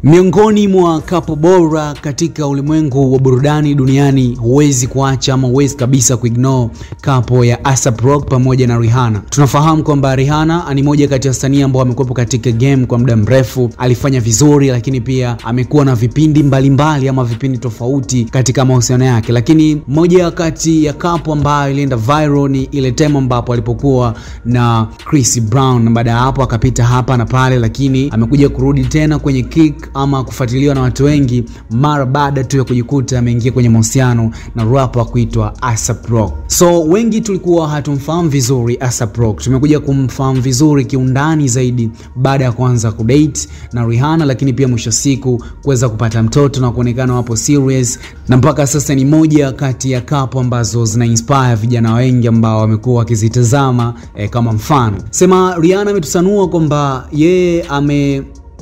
Miongoni mwa kapo bora katika ulimwengu wa burudani duniani, huwezi kuacha ama huwezi kabisa kuignore kapo ya A$AP Rocky pamoja na Rihanna. Tunafahamu kwamba Rihanna ni moja kati ya wasanii ambao wamekuwa katika game kwa muda mrefu, alifanya vizuri, lakini pia amekuwa na vipindi mbalimbali ama vipindi tofauti katika mahusiano yake. Lakini moja kati ya kapo ambayo ilienda viral ni ile time ambapo alipokuwa na Chris Brown. Baada ya hapo akapita hapa na pale, lakini amekuja kurudi tena kwenye kick ama kufuatiliwa na watu wengi mara baada tu ya kujikuta ameingia kwenye mahusiano na rapper kuitwa A$AP Rocky. So wengi tulikuwa hatumfahamu vizuri A$AP Rocky. Tumekuja kumfahamu vizuri kiundani zaidi baada ya kuanza kudate na Rihanna, lakini pia mwisho siku kuweza kupata mtoto na kuonekana wapo serious, na mpaka sasa ni moja kati ya kapo ambazo zina inspire vijana wengi ambao wamekuwa wakizitazama kama mfano. Sema Rihanna ametusanua kwamba yeye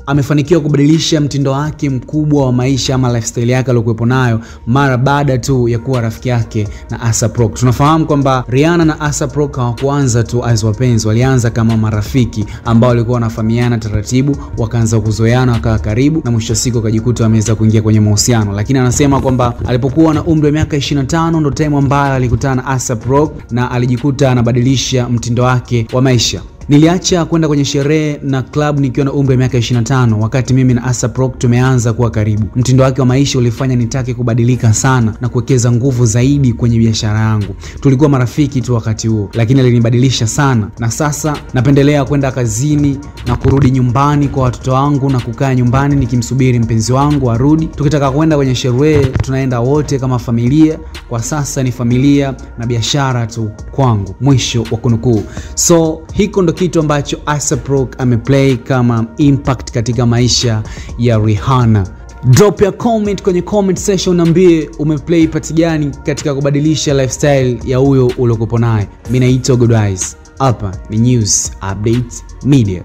amefanikiwa kubadilisha mtindo wake mkubwa wa maisha ama lifestyle yake aliyokuwa nayo mara baada tu ya kuwa rafiki yake na A$AP Rocky. Tunafahamu kwamba Rihanna na A$AP Rocky hawakuanza tu as wapenzi, walianza kama marafiki ambao walikuwa wanafahamiana taratibu, wakaanza kuzoeana, wakawa karibu, na mwisho siku akajikuta wameweza kuingia kwenye mahusiano. Lakini anasema kwamba alipokuwa na umri wa miaka 25 ndo time ambayo alikutana na A$AP Rocky na alijikuta anabadilisha mtindo wake wa maisha. Niliacha kwenda kwenye sherehe na club nikiwa na umri wa miaka 25, wakati mimi na A$AP Rocky tumeanza kuwa karibu. Mtindo wake wa maisha ulifanya nitake kubadilika sana na kuwekeza nguvu zaidi kwenye biashara yangu. Tulikuwa marafiki tu wakati huo, lakini alinibadilisha sana, na sasa napendelea kwenda kazini na kurudi nyumbani kwa watoto wangu na kukaa nyumbani nikimsubiri mpenzi wangu arudi. Tukitaka kwenda kwenye sherehe tunaenda wote kama familia. Kwa sasa ni familia na biashara tu kwangu. Mwisho wa kunukuu. So hiko ndo kitu ambacho A$AP Rocky ameplay kama impact katika maisha ya Rihanna. Drop ya comment kwenye comment section, niambie umeplay part gani katika kubadilisha lifestyle ya huyo uliokuwa naye. Mimi naitwa Good Eyes. Hapa ni News Update Media.